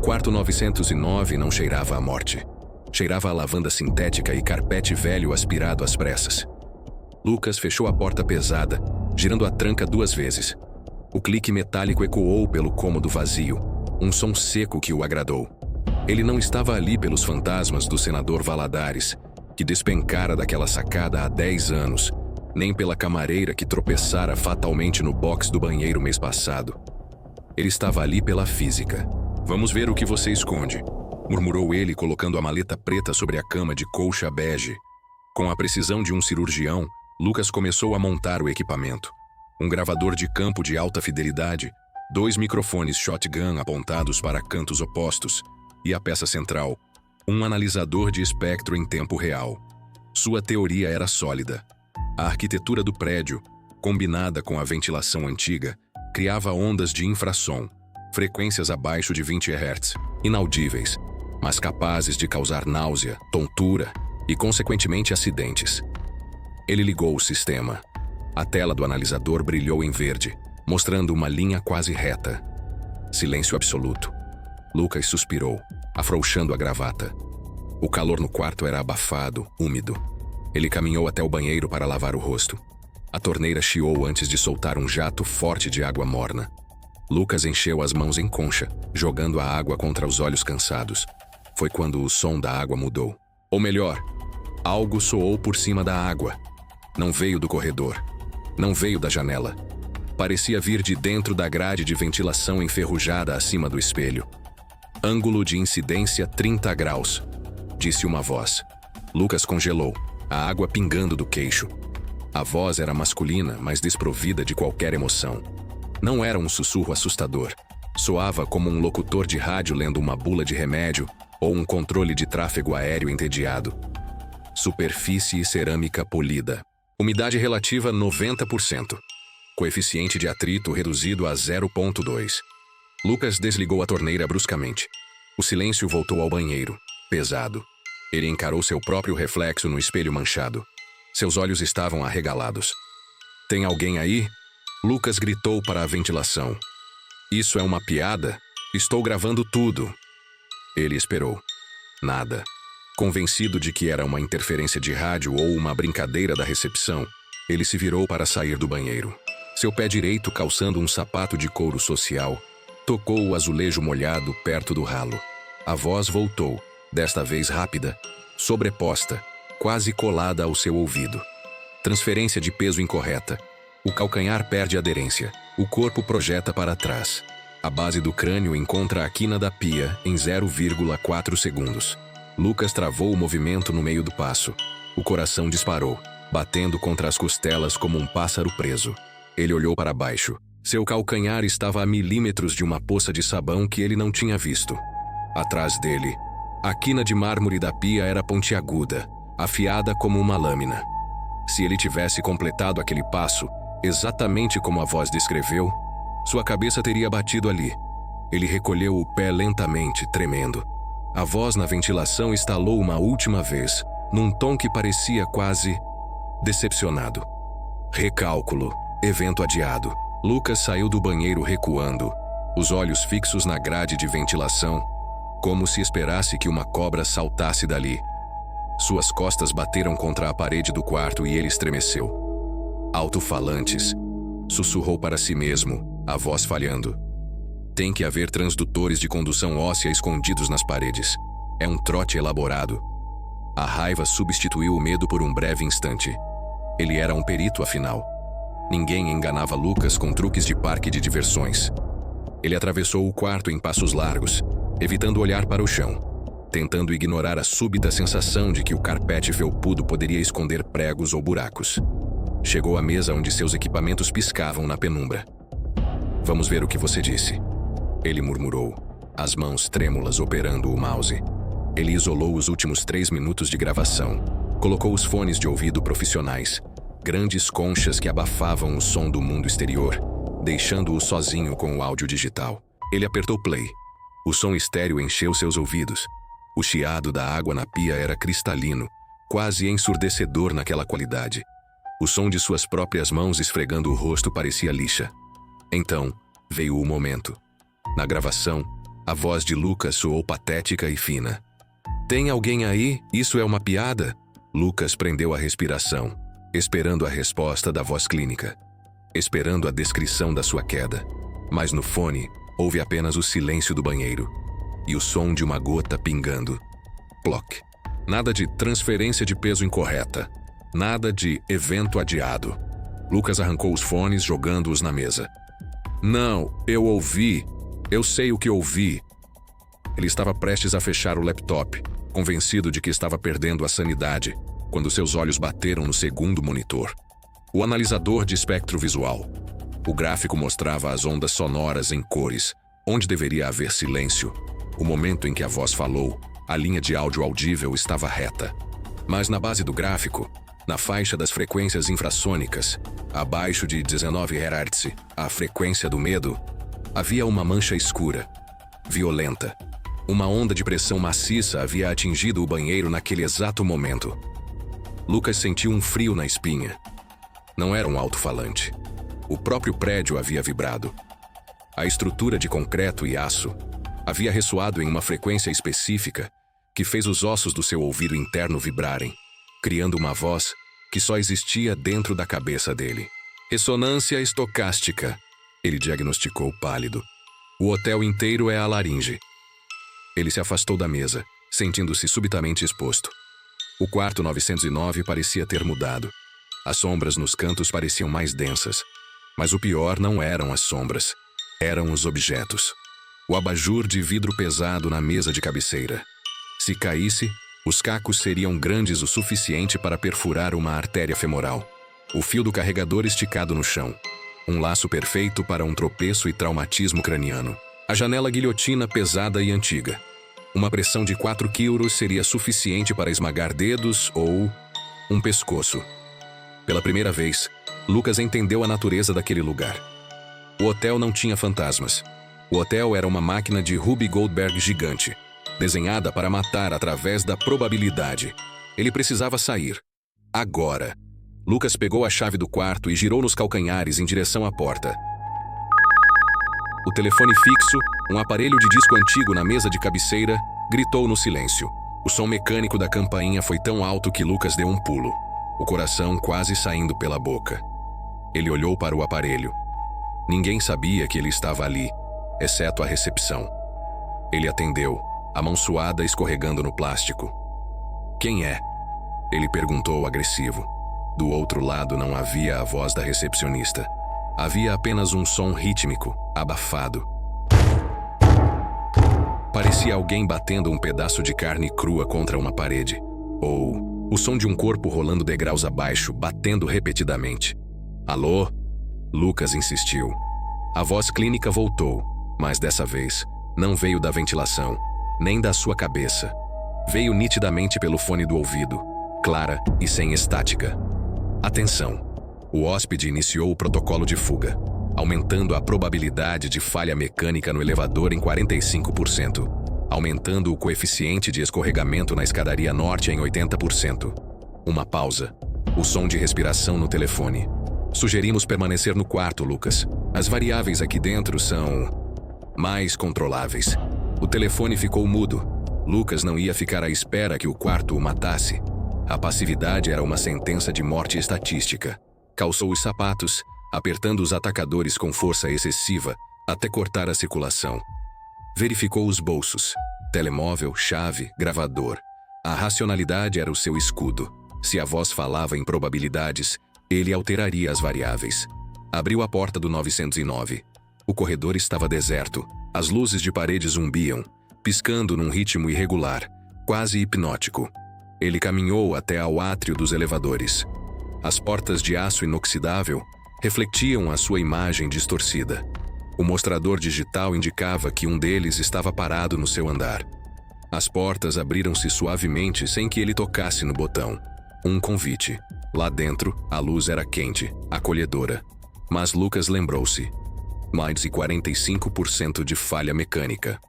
quarto 909 não cheirava a morte. Cheirava a lavanda sintética e carpete velho aspirado às pressas. Lucas fechou a porta pesada, girando a tranca 2 vezes. O clique metálico ecoou pelo cômodo vazio, um som seco que o agradou. Ele não estava ali pelos fantasmas do senador Valadares, que despencara daquela sacada há 10 anos, nem pela camareira que tropeçara fatalmente no box do banheiro mês passado. Ele estava ali pela física. "Vamos ver o que você esconde", murmurou ele, colocando a maleta preta sobre a cama de colcha bege. Com a precisão de um cirurgião, Lucas começou a montar o equipamento. Um gravador de campo de alta fidelidade, 2 microfones shotgun apontados para cantos opostos e a peça central, um analisador de espectro em tempo real. Sua teoria era sólida. A arquitetura do prédio, combinada com a ventilação antiga, criava ondas de infrassom, frequências abaixo de 20 Hz, inaudíveis, mas capazes de causar náusea, tontura e, consequentemente, acidentes. Ele ligou o sistema. A tela do analisador brilhou em verde, mostrando uma linha quase reta. Silêncio absoluto. Lucas suspirou, afrouxando a gravata. O calor no quarto era abafado, úmido. Ele caminhou até o banheiro para lavar o rosto. A torneira chiou antes de soltar um jato forte de água morna. Lucas encheu as mãos em concha, jogando a água contra os olhos cansados. Foi quando o som da água mudou. Ou melhor, algo soou por cima da água. Não veio do corredor. Não veio da janela. Parecia vir de dentro da grade de ventilação enferrujada acima do espelho. "Ângulo de incidência 30 graus", disse uma voz. Lucas congelou, a água pingando do queixo. A voz era masculina, mas desprovida de qualquer emoção. Não era um sussurro assustador. Soava como um locutor de rádio lendo uma bula de remédio ou um controle de tráfego aéreo entediado. Superfície cerâmica polida. Umidade relativa 90%. Coeficiente de atrito reduzido a 0,2. Lucas desligou a torneira bruscamente. O silêncio voltou ao banheiro, pesado. Ele encarou seu próprio reflexo no espelho manchado. Seus olhos estavam arregalados. "Tem alguém aí?" Lucas gritou para a ventilação. "Isso é uma piada? Estou gravando tudo." Ele esperou. Nada. Convencido de que era uma interferência de rádio ou uma brincadeira da recepção, ele se virou para sair do banheiro. Seu pé direito, calçando um sapato de couro social, tocou o azulejo molhado perto do ralo. A voz voltou, desta vez rápida, sobreposta, quase colada ao seu ouvido. Transferência de peso incorreta. O calcanhar perde aderência. O corpo projeta para trás. A base do crânio encontra a quina da pia em 0,4 segundos. Lucas travou o movimento no meio do passo. O coração disparou, batendo contra as costelas como um pássaro preso. Ele olhou para baixo. Seu calcanhar estava a milímetros de uma poça de sabão que ele não tinha visto. Atrás dele, a quina de mármore da pia era pontiaguda, afiada como uma lâmina. Se ele tivesse completado aquele passo, exatamente como a voz descreveu, sua cabeça teria batido ali. Ele recolheu o pé lentamente, tremendo. A voz na ventilação estalou uma última vez, num tom que parecia quase decepcionado. Recálculo. Evento adiado. Lucas saiu do banheiro recuando, os olhos fixos na grade de ventilação, como se esperasse que uma cobra saltasse dali. Suas costas bateram contra a parede do quarto e ele estremeceu. "Alto-falantes", sussurrou para si mesmo, a voz falhando. "Tem que haver transdutores de condução óssea escondidos nas paredes. É um trote elaborado." A raiva substituiu o medo por um breve instante. Ele era um perito, afinal. Ninguém enganava Lucas com truques de parque de diversões. Ele atravessou o quarto em passos largos, evitando olhar para o chão, tentando ignorar a súbita sensação de que o carpete felpudo poderia esconder pregos ou buracos. Chegou à mesa onde seus equipamentos piscavam na penumbra. "Vamos ver o que você disse", ele murmurou, as mãos trêmulas operando o mouse. Ele isolou os últimos 3 minutos de gravação, colocou os fones de ouvido profissionais, grandes conchas que abafavam o som do mundo exterior, deixando-o sozinho com o áudio digital. Ele apertou play. O som estéreo encheu seus ouvidos. O chiado da água na pia era cristalino, quase ensurdecedor naquela qualidade. O som de suas próprias mãos esfregando o rosto parecia lixa. Então, veio o momento. Na gravação, A voz de Lucas soou patética e fina. Tem alguém aí? Isso é uma piada? Lucas prendeu a respiração, esperando a resposta da voz clínica, esperando a descrição da sua queda. Mas no fone, houve apenas o silêncio do banheiro e o som de uma gota pingando. Ploc. Nada de transferência de peso incorreta. Nada de evento adiado. Lucas arrancou os fones, jogando-os na mesa. Não, eu ouvi. Eu sei o que ouvi. Ele estava prestes a fechar o laptop, convencido de que estava perdendo a sanidade, quando seus olhos bateram no segundo monitor. O analisador de espectro visual. O gráfico mostrava as ondas sonoras em cores, onde deveria haver silêncio. O momento em que a voz falou, a linha de áudio audível estava reta. Mas na base do gráfico, na faixa das frequências infrassônicas, abaixo de 19 Hz, a frequência do medo, havia uma mancha escura, violenta. Uma onda de pressão maciça havia atingido o banheiro naquele exato momento. Lucas sentiu um frio na espinha. Não era um alto-falante. O próprio prédio havia vibrado. A estrutura de concreto e aço havia ressoado em uma frequência específica que fez os ossos do seu ouvido interno vibrarem, criando uma voz que só existia dentro da cabeça dele. Ressonância estocástica, ele diagnosticou pálido. O hotel inteiro é a laringe. Ele se afastou da mesa, sentindo-se subitamente exposto. O quarto 909 parecia ter mudado. As sombras nos cantos pareciam mais densas. Mas o pior não eram as sombras, eram os objetos. O abajur de vidro pesado na mesa de cabeceira. Se caísse, os cacos seriam grandes o suficiente para perfurar uma artéria femoral. O fio do carregador esticado no chão. Um laço perfeito para um tropeço e traumatismo craniano. A janela guilhotina pesada e antiga. Uma pressão de 4 quilos seria suficiente para esmagar dedos ou um pescoço. Pela primeira vez, Lucas entendeu a natureza daquele lugar. O hotel não tinha fantasmas. O hotel era uma máquina de Ruby Goldberg gigante, desenhada para matar através da probabilidade. Ele precisava sair. Agora. Lucas pegou a chave do quarto e girou nos calcanhares em direção à porta. O telefone fixo, um aparelho de disco antigo na mesa de cabeceira, gritou no silêncio. O som mecânico da campainha foi tão alto que Lucas deu um pulo, o coração quase saindo pela boca. Ele olhou para o aparelho. Ninguém sabia que ele estava ali, exceto a recepção. Ele atendeu, a mão suada escorregando no plástico. Quem é? Ele perguntou agressivo. Do outro lado não havia a voz da recepcionista. Havia apenas um som rítmico, abafado. Parecia alguém batendo um pedaço de carne crua contra uma parede. Ou o som de um corpo rolando degraus abaixo, batendo repetidamente. Alô? Lucas insistiu. A voz clínica voltou, mas dessa vez não veio da ventilação, nem da sua cabeça. Veio nitidamente pelo fone do ouvido, clara e sem estática. Atenção! O hóspede iniciou o protocolo de fuga, aumentando a probabilidade de falha mecânica no elevador em 45%, aumentando o coeficiente de escorregamento na escadaria norte em 80%. Uma pausa. O som de respiração no telefone. Sugerimos permanecer no quarto, Lucas. As variáveis aqui dentro são mais controláveis. O telefone ficou mudo. Lucas não ia ficar à espera que o quarto o matasse. A passividade era uma sentença de morte estatística. Calçou os sapatos, apertando os atacadores com força excessiva, até cortar a circulação. Verificou os bolsos. Telemóvel, chave, gravador. A racionalidade era o seu escudo. Se a voz falava em probabilidades, ele alteraria as variáveis. Abriu a porta do 909. O corredor estava deserto. As luzes de parede zumbiam, piscando num ritmo irregular, quase hipnótico. Ele caminhou até ao átrio dos elevadores. As portas de aço inoxidável refletiam a sua imagem distorcida. O mostrador digital indicava que um deles estava parado no seu andar. As portas abriram-se suavemente sem que ele tocasse no botão. Um convite. Lá dentro, a luz era quente, acolhedora. Mas Lucas lembrou-se. Mais de 45% de falha mecânica.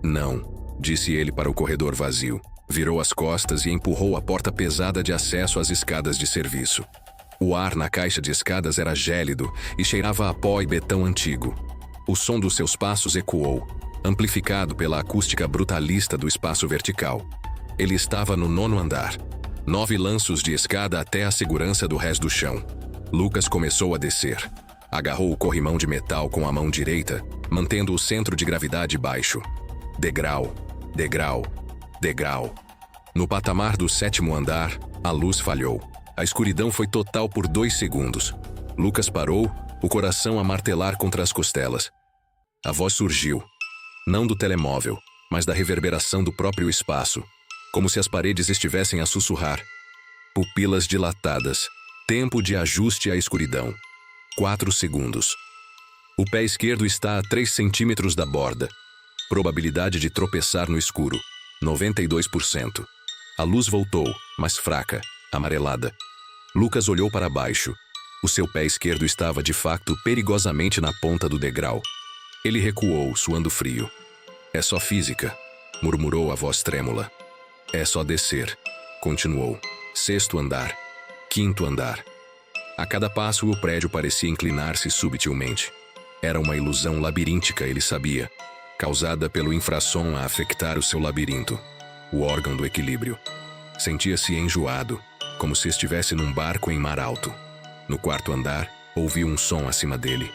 Não, disse ele para o corredor vazio. Virou as costas e empurrou a porta pesada de acesso às escadas de serviço. O ar na caixa de escadas era gélido e cheirava a pó e betão antigo. O som dos seus passos ecoou, amplificado pela acústica brutalista do espaço vertical. Ele estava no 9º andar. 9 lanços de escada até a segurança do resto do chão. Lucas começou a descer. Agarrou o corrimão de metal com a mão direita, mantendo o centro de gravidade baixo. Degrau, degrau, degrau. No patamar do 7º andar, a luz falhou. A escuridão foi total por 2 segundos. Lucas parou, o coração a martelar contra as costelas. A voz surgiu, não do telemóvel, mas da reverberação do próprio espaço, como se as paredes estivessem a sussurrar. Pupilas dilatadas. Tempo de ajuste à escuridão. 4 segundos. O pé esquerdo está a 3 centímetros da borda. Probabilidade de tropeçar no escuro. 92%. A luz voltou, mas fraca, amarelada. Lucas olhou para baixo. O seu pé esquerdo estava, de facto, perigosamente na ponta do degrau. Ele recuou, suando frio. É só física, murmurou a voz trêmula. É só descer, continuou. 6º andar. 5º andar. A cada passo o prédio parecia inclinar-se subtilmente. Era uma ilusão labiríntica, ele sabia, causada pelo infrassom a afetar o seu labirinto, o órgão do equilíbrio. Sentia-se enjoado, como se estivesse num barco em mar alto. No 4º andar, ouviu um som acima dele.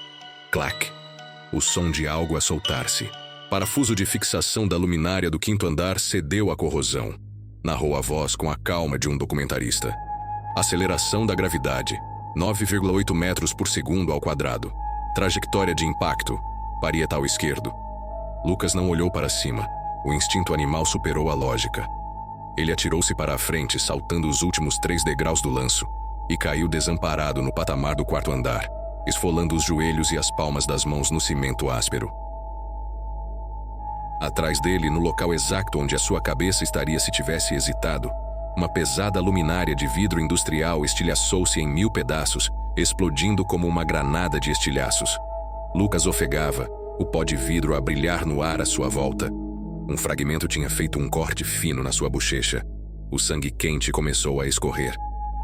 Clac! O som de algo a soltar-se. Parafuso de fixação da luminária do 5º andar cedeu à corrosão. Narrou a voz com a calma de um documentarista. Aceleração da gravidade, 9,8 metros por segundo ao quadrado. Trajetória de impacto, parietal esquerdo. Lucas não olhou para cima. O instinto animal superou a lógica. Ele atirou-se para a frente, saltando os últimos 3 degraus do lanço, e caiu desamparado no patamar do 4º andar, esfolando os joelhos e as palmas das mãos no cimento áspero. Atrás dele, no local exato onde a sua cabeça estaria se tivesse hesitado, uma pesada luminária de vidro industrial estilhaçou-se em 1000 pedaços, explodindo como uma granada de estilhaços. Lucas ofegava, o pó de vidro a brilhar no ar à sua volta. Um fragmento tinha feito um corte fino na sua bochecha. O sangue quente começou a escorrer.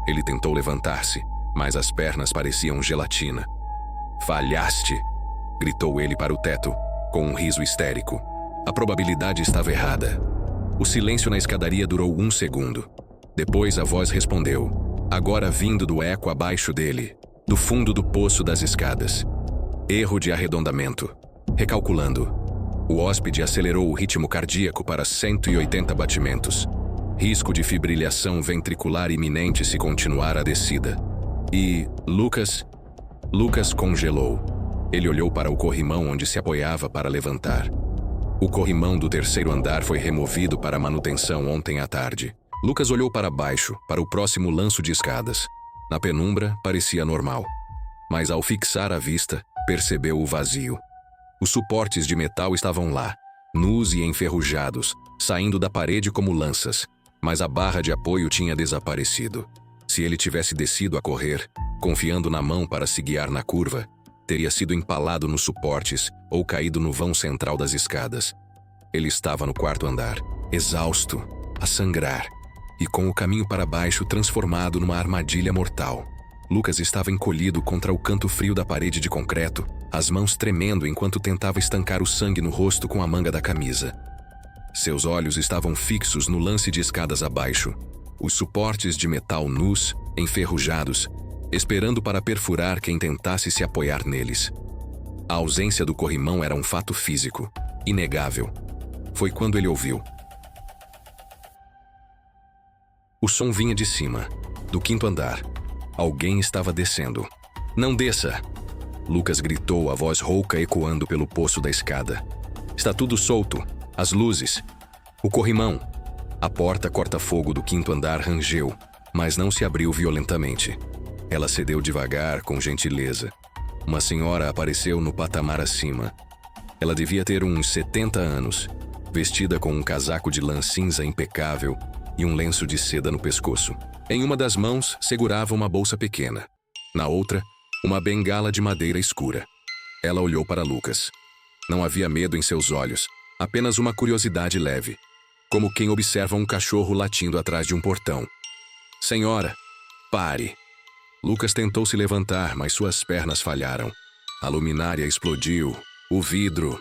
Ele tentou levantar-se, mas as pernas pareciam gelatina. "Falhaste!" gritou ele para o teto, com um riso histérico. A probabilidade estava errada. O silêncio na escadaria durou 1 segundo. Depois a voz respondeu, agora vindo do eco abaixo dele, do fundo do poço das escadas. Erro de arredondamento. Recalculando. O hóspede acelerou o ritmo cardíaco para 180 batimentos. Risco de fibrilhação ventricular iminente se continuar a descida. E Lucas congelou. Ele olhou para o corrimão onde se apoiava para levantar. O corrimão do 3º andar foi removido para manutenção ontem à tarde. Lucas olhou para baixo, para o próximo lanço de escadas. Na penumbra, parecia normal. Mas ao fixar a vista, percebeu o vazio. Os suportes de metal estavam lá, nus e enferrujados, saindo da parede como lanças. Mas a barra de apoio tinha desaparecido. Se ele tivesse descido a correr, confiando na mão para se guiar na curva, teria sido empalado nos suportes ou caído no vão central das escadas. Ele estava no 4º andar, exausto, a sangrar, e com o caminho para baixo transformado numa armadilha mortal. Lucas estava encolhido contra o canto frio da parede de concreto, as mãos tremendo enquanto tentava estancar o sangue no rosto com a manga da camisa. Seus olhos estavam fixos no lance de escadas abaixo, os suportes de metal nus, enferrujados, esperando para perfurar quem tentasse se apoiar neles. A ausência do corrimão era um fato físico, inegável. Foi quando ele ouviu. O som vinha de cima, do 5º andar. Alguém estava descendo. "Não desça!" Lucas gritou, a voz rouca ecoando pelo poço da escada. "Está tudo solto. As luzes. O corrimão." A porta corta-fogo do 5º andar rangeu, mas não se abriu violentamente. Ela cedeu devagar, com gentileza. Uma senhora apareceu no patamar acima. Ela devia ter uns 70 anos, vestida com um casaco de lã cinza impecável e um lenço de seda no pescoço. Em uma das mãos, segurava uma bolsa pequena. Na outra, uma bengala de madeira escura. Ela olhou para Lucas. Não havia medo em seus olhos, apenas uma curiosidade leve, como quem observa um cachorro latindo atrás de um portão. "Senhora, pare!" Lucas tentou se levantar, mas suas pernas falharam. A luminária explodiu. O vidro...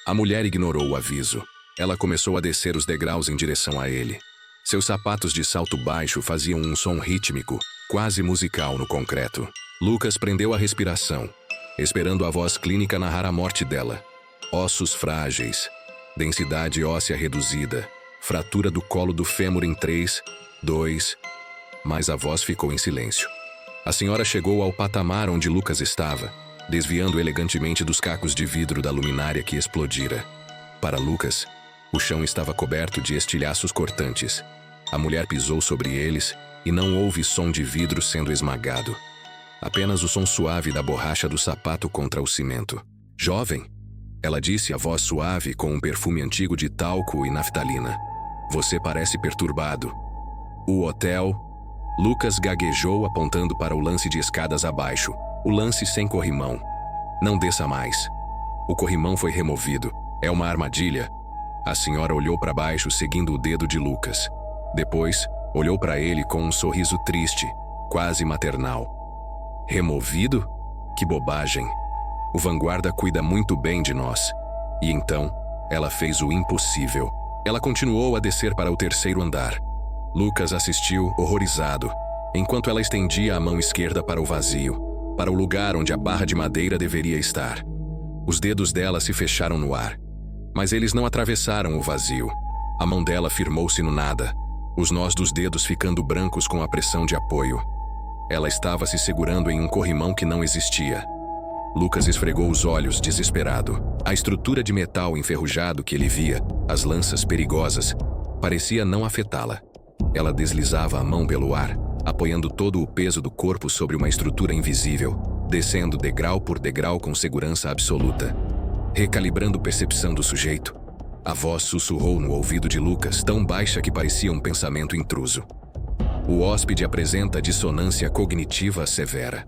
A mulher ignorou o aviso. Ela começou a descer os degraus em direção a ele. Seus sapatos de salto baixo faziam um som rítmico, quase musical no concreto. Lucas prendeu a respiração, esperando a voz clínica narrar a morte dela. Ossos frágeis, densidade óssea reduzida, fratura do colo do fêmur em 3, 2... Mas a voz ficou em silêncio. A senhora chegou ao patamar onde Lucas estava, desviando elegantemente dos cacos de vidro da luminária que explodira. Para Lucas, o chão estava coberto de estilhaços cortantes. A mulher pisou sobre eles e não houve som de vidro sendo esmagado. Apenas o som suave da borracha do sapato contra o cimento. "Jovem", ela disse, a voz suave com um perfume antigo de talco e naftalina. "Você parece perturbado." "O hotel..." Lucas gaguejou apontando para o lance de escadas abaixo, o lance sem corrimão. "Não desça mais." "O corrimão foi removido. É uma armadilha." A senhora olhou para baixo seguindo o dedo de Lucas. Depois, olhou para ele com um sorriso triste, quase maternal. "Removido? Que bobagem. O vanguarda cuida muito bem de nós." E então, ela fez o impossível. Ela continuou a descer para o 3º andar. Lucas assistiu, horrorizado, enquanto ela estendia a mão esquerda para o vazio, para o lugar onde a barra de madeira deveria estar. Os dedos dela se fecharam no ar, mas eles não atravessaram o vazio. A mão dela firmou-se no nada, os nós dos dedos ficando brancos com a pressão de apoio. Ela estava se segurando em um corrimão que não existia. Lucas esfregou os olhos, desesperado. A estrutura de metal enferrujado que ele via, as lanças perigosas, parecia não afetá-la. Ela deslizava a mão pelo ar, apoiando todo o peso do corpo sobre uma estrutura invisível, descendo degrau por degrau com segurança absoluta. Recalibrando percepção do sujeito, a voz sussurrou no ouvido de Lucas, tão baixa que parecia um pensamento intruso. "O hóspede apresenta dissonância cognitiva severa.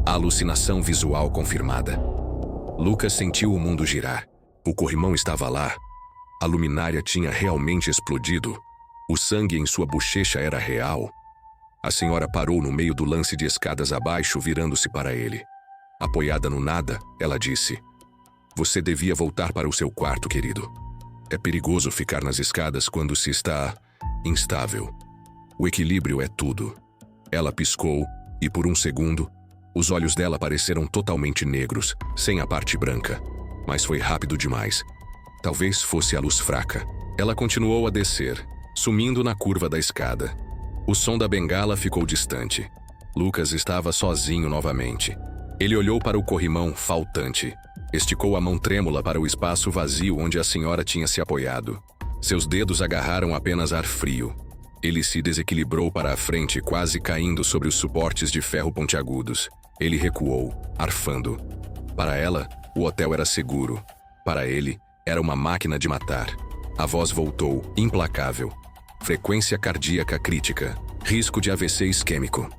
Alucinação visual confirmada." Lucas sentiu o mundo girar. O corrimão estava lá. A luminária tinha realmente explodido. O sangue em sua bochecha era real. A senhora parou no meio do lance de escadas abaixo, virando-se para ele. Apoiada no nada, ela disse: "Você devia voltar para o seu quarto, querido. É perigoso ficar nas escadas quando se está instável. O equilíbrio é tudo." Ela piscou e, por um segundo, os olhos dela pareceram totalmente negros, sem a parte branca. Mas foi rápido demais. Talvez fosse a luz fraca. Ela continuou a descer, sumindo na curva da escada. O som da bengala ficou distante. Lucas estava sozinho novamente. Ele olhou para o corrimão faltante. Esticou a mão trêmula para o espaço vazio onde a senhora tinha se apoiado. Seus dedos agarraram apenas ar frio. Ele se desequilibrou para a frente, quase caindo sobre os suportes de ferro pontiagudos. Ele recuou, arfando. Para ela, o hotel era seguro. Para ele, era uma máquina de matar. A voz voltou, implacável. Frequência cardíaca crítica. Risco de AVC isquêmico.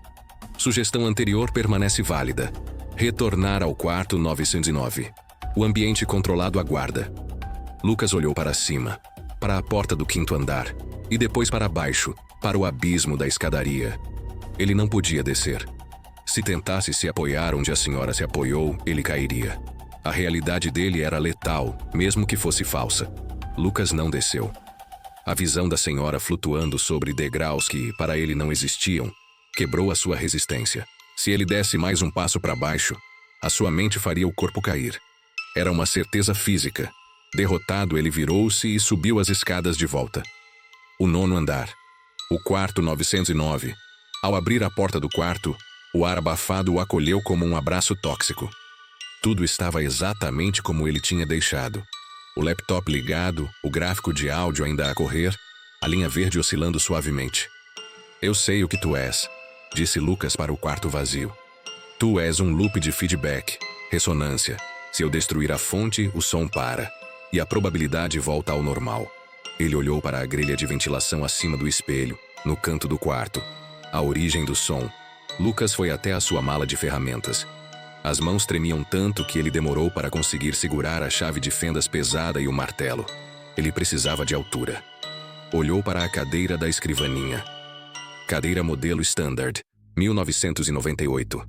Sugestão anterior permanece válida. Retornar ao quarto 909. O ambiente controlado aguarda. Lucas olhou para cima, para a porta do 5º andar, e depois para baixo, para o abismo da escadaria. Ele não podia descer. Se tentasse se apoiar onde a senhora se apoiou, ele cairia. A realidade dele era letal, mesmo que fosse falsa. Lucas não desceu. A visão da senhora flutuando sobre degraus que, para ele, não existiam, quebrou a sua resistência. Se ele desse mais um passo para baixo, a sua mente faria o corpo cair. Era uma certeza física. Derrotado, ele virou-se e subiu as escadas de volta. O 9º andar. O quarto 909. Ao abrir a porta do quarto, o ar abafado o acolheu como um abraço tóxico. Tudo estava exatamente como ele tinha deixado. O laptop ligado, o gráfico de áudio ainda a correr, a linha verde oscilando suavemente. "Eu sei o que tu és", disse Lucas para o quarto vazio. "Tu és um loop de feedback, ressonância. Se eu destruir a fonte, o som para, e a probabilidade volta ao normal." Ele olhou para a grelha de ventilação acima do espelho, no canto do quarto. A origem do som. Lucas foi até a sua mala de ferramentas. As mãos tremiam tanto que ele demorou para conseguir segurar a chave de fendas pesada e o martelo. Ele precisava de altura. Olhou para a cadeira da escrivaninha. Cadeira modelo Standard, 1998.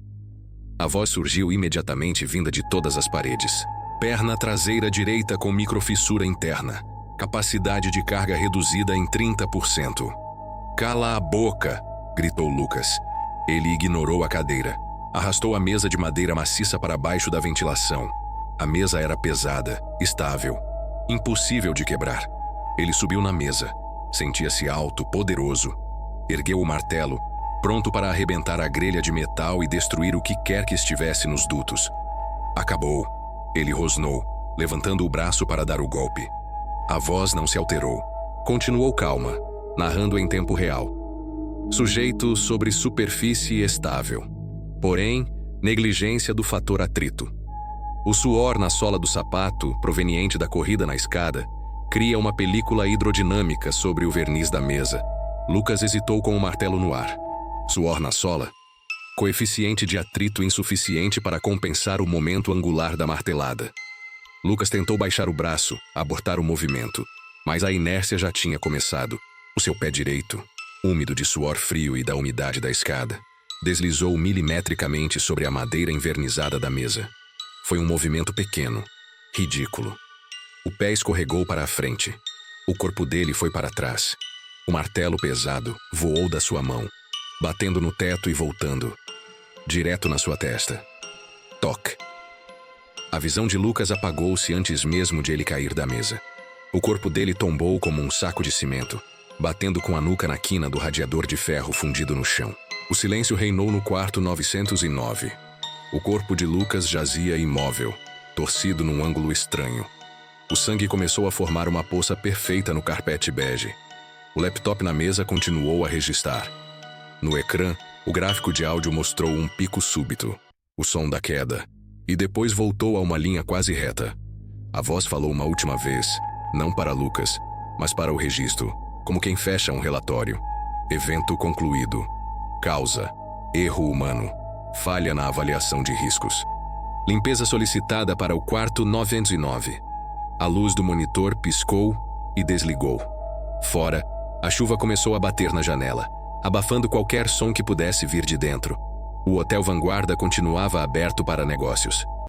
A voz surgiu imediatamente vinda de todas as paredes. Perna traseira direita com microfissura interna. Capacidade de carga reduzida em 30%. Cala a boca! Gritou Lucas. Ele ignorou a cadeira. Arrastou a mesa de madeira maciça para baixo da ventilação. A mesa era pesada, estável, impossível de quebrar. Ele subiu na mesa. Sentia-se alto, poderoso. Ergueu o martelo, pronto para arrebentar a grelha de metal e destruir o que quer que estivesse nos dutos. Acabou. Ele rosnou, levantando o braço para dar o golpe. A voz não se alterou. Continuou calma, narrando em tempo real. Sujeito sobre superfície estável. Porém, negligência do fator atrito. O suor na sola do sapato, proveniente da corrida na escada, cria uma película hidrodinâmica sobre o verniz da mesa. Lucas hesitou com o martelo no ar. Suor na sola. Coeficiente de atrito insuficiente para compensar o momento angular da martelada. Lucas tentou baixar o braço, abortar o movimento, mas a inércia já tinha começado. O seu pé direito, úmido de suor frio e da umidade da escada, deslizou milimetricamente sobre a madeira envernizada da mesa. Foi um movimento pequeno, ridículo. O pé escorregou para a frente. O corpo dele foi para trás. O martelo pesado voou da sua mão, batendo no teto e voltando, direto na sua testa. Toque. A visão de Lucas apagou-se antes mesmo de ele cair da mesa. O corpo dele tombou como um saco de cimento, batendo com a nuca na quina do radiador de ferro fundido no chão. O silêncio reinou no quarto 909. O corpo de Lucas jazia imóvel, torcido num ângulo estranho. O sangue começou a formar uma poça perfeita no carpete bege. O laptop na mesa continuou a registrar. No ecrã, o gráfico de áudio mostrou um pico súbito, o som da queda, e depois voltou a uma linha quase reta. A voz falou uma última vez, não para Lucas, mas para o registro, como quem fecha um relatório. Evento concluído. Causa: erro humano. Falha na avaliação de riscos. Limpeza solicitada para o quarto 909. A luz do monitor piscou e desligou. Fora, a chuva começou a bater na janela, abafando qualquer som que pudesse vir de dentro. O Hotel Vanguarda continuava aberto para negócios.